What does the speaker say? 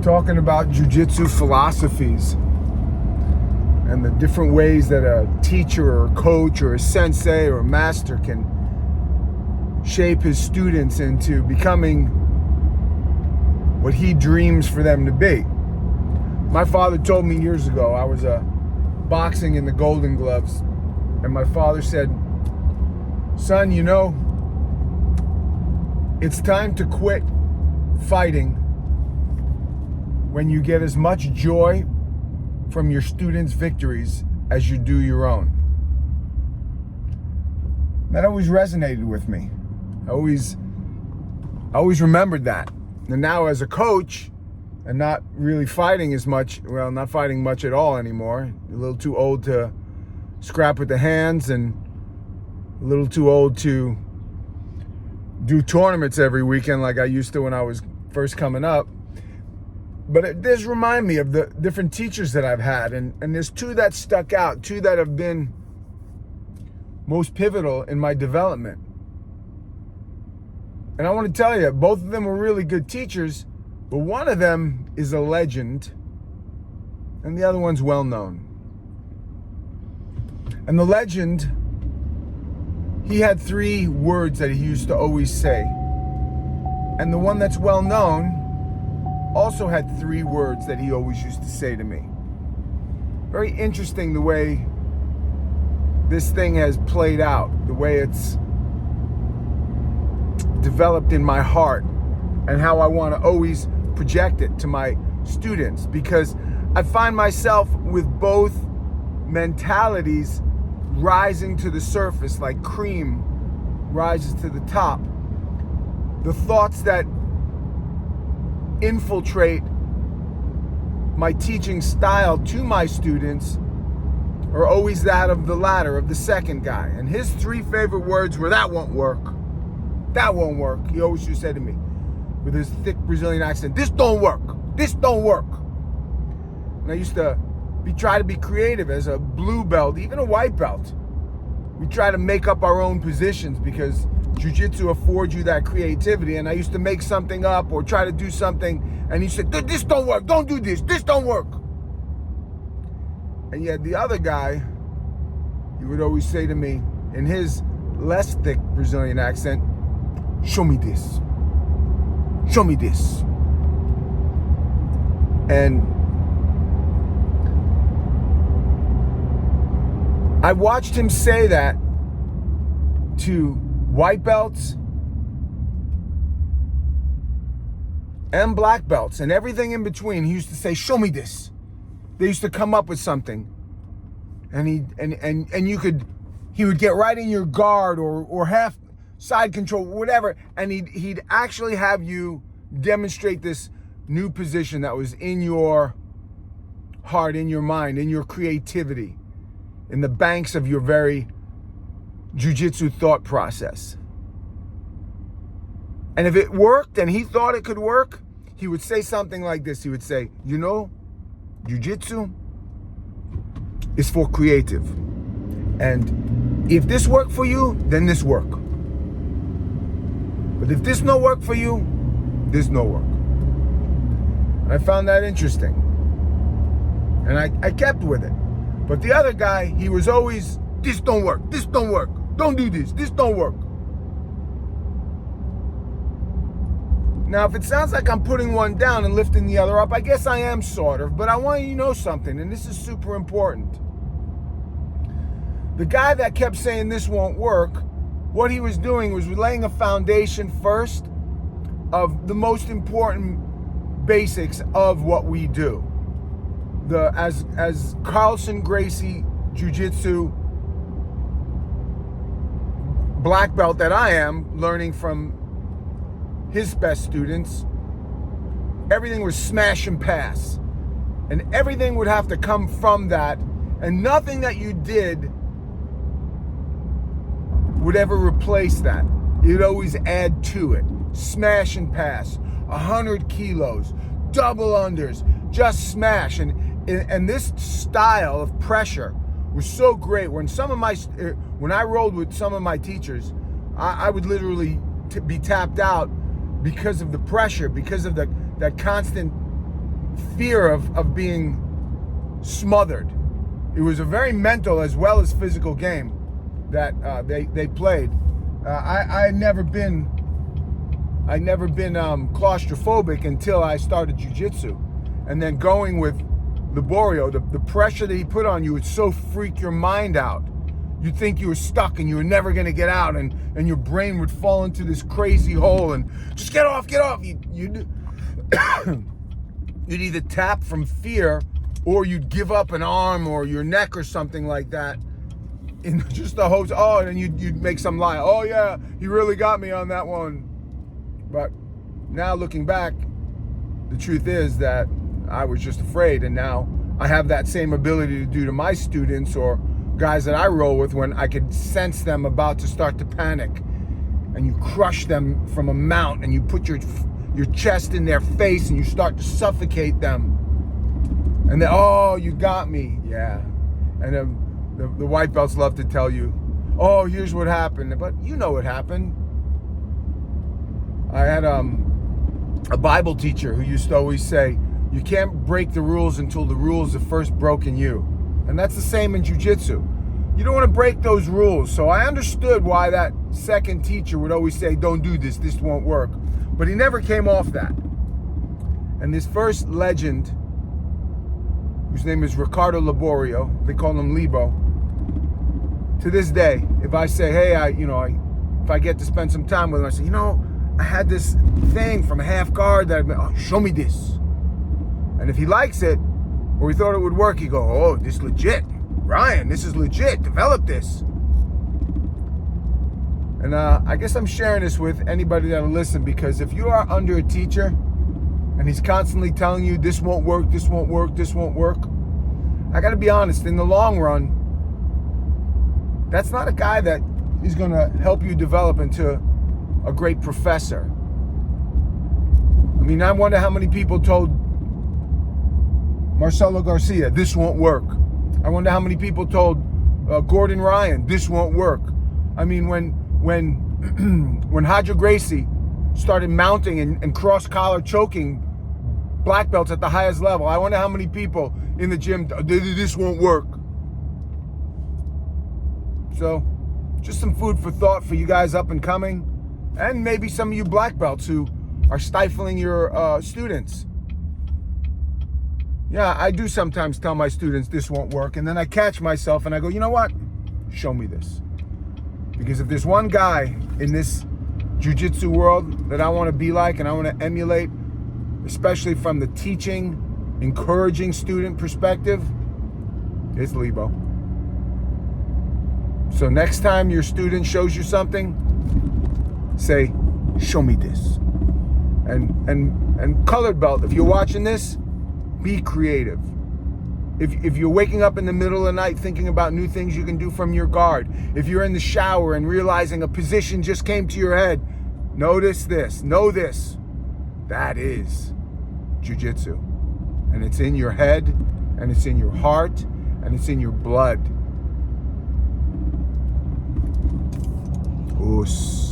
talking about jiu-jitsu philosophies and the different ways that a teacher or a coach or a sensei or a master can shape his students into becoming what he dreams for them to be. My father told me years ago, I was boxing in the Golden Gloves, and my father said, "Son, you know, it's time to quit fighting when you get as much joy from your students' victories as you do your own." That always resonated with me. I always remembered that. And now as a coach, and not really fighting as much, well, not fighting much at all anymore, a little too old to scrap with the hands and a little too old to do tournaments every weekend like I used to when I was first coming up. But it does remind me of the different teachers that I've had, and there's two that stuck out, two that have been most pivotal in my development. And I want to tell you, both of them were really good teachers, but one of them is a legend, and the other one's well known. And the legend, he had 3 words that he used to always say. And the one that's well known also had 3 words that he always used to say to me. Very interesting the way this thing has played out, the way it's developed in my heart, and how I want to always project it to my students, because I find myself with both mentalities rising to the surface like cream rises to the top. The thoughts that infiltrate my teaching style to my students are always that of the latter, of the second guy. And his 3 favorite words were, "That won't work. That won't work." He always used to say to me with his thick Brazilian accent, "This don't work. This don't work." And I used to try to be creative as a blue belt, even a white belt. We try to make up our own positions because jiu-jitsu affords you that creativity. And I used to make something up or try to do something, and he said, "This don't work. Don't do this. This don't work." And yet the other guy, he would always say to me in his less thick Brazilian accent, "Show me this. Show me this." And I watched him say that to white belts and black belts and everything in between. He used to say, "Show me this." They used to come up with something, and he would get right in your guard or half side control, whatever, and he'd actually have you demonstrate this new position that was in your heart, in your mind, in your creativity, in the banks of your very jiu-jitsu thought process. And if it worked and he thought it could work, he would say something like this. He would say, "You know, jiu-jitsu is for creative. And if this worked for you, then this work. But if this no work for you, this no work." And I found that interesting. And I kept with it. But the other guy, he was always, "This don't work. This don't work. Don't do this. This don't work." Now, if it sounds like I'm putting one down and lifting the other up, I guess I am sort of, but I want you to know something, and this is super important. The guy that kept saying this won't work, what he was doing was laying a foundation first of the most important basics of what we do. As Carlson Gracie Jiu-Jitsu black belt that I am, learning from his best students, everything was smash and pass. And everything would have to come from that, and nothing that you did would ever replace that. You'd always add to it. Smash and pass, 100 kilos, double unders, just smash. And this style of pressure was so great. When I rolled with some of my teachers, I would literally be tapped out because of the pressure, because of that constant fear of being smothered. It was a very mental as well as physical game that they played. I'd never been claustrophobic until I started jiu-jitsu, and then going with Liborio, the pressure that he put on you would so freak your mind out. You'd think you were stuck and you were never going to get out, and your brain would fall into this crazy hole and just get off. You'd either tap from fear, or you'd give up an arm or your neck or something like that in just the hopes, and you'd make some lie. Oh yeah, he really got me on that one. But now looking back, the truth is that I was just afraid, and now I have that same ability to do to my students or guys that I roll with when I could sense them about to start to panic, and you crush them from a mount and you put your chest in their face and you start to suffocate them. And then, oh, you got me. Yeah. And the white belts love to tell you, oh, here's what happened. But you know what happened. I had a Bible teacher who used to always say, you can't break the rules until the rules have first broken you. And that's the same in jiu-jitsu. You don't want to break those rules. So I understood why that second teacher would always say, don't do this, this won't work. But he never came off that. And this first legend, whose name is Ricardo Liborio, they call him Libo. To this day, if I say, hey, if I get to spend some time with him, I say, I had this thing from half guard that show me this. And if he likes it, or he thought it would work, he'd go, oh, this legit. Ryan, this is legit. Develop this. And I guess I'm sharing this with anybody that'll listen, because if you are under a teacher and he's constantly telling you this won't work, this won't work, this won't work, I got to be honest, in the long run, that's not a guy that is going to help you develop into a great professor. I mean, I wonder how many people told Marcelo Garcia, this won't work. I wonder how many people told Gordon Ryan, this won't work. I mean, when Hadja Gracie started mounting and cross-collar choking black belts at the highest level, I wonder how many people in the gym, this won't work. So, just some food for thought for you guys up and coming, and maybe some of you black belts who are stifling your students. Yeah, I do sometimes tell my students this won't work, and then I catch myself and I go, you know what? Show me this. Because if there's one guy in this jiu-jitsu world that I want to be like and I want to emulate, especially from the teaching, encouraging student perspective, it's Libo. So next time your student shows you something, say, show me this. And colored belt, if you're watching this, be creative. If you're waking up in the middle of the night thinking about new things you can do from your guard, if you're in the shower and realizing a position just came to your head, notice this, know this. That is jiu-jitsu. And it's in your head, and it's in your heart, and it's in your blood. Oos.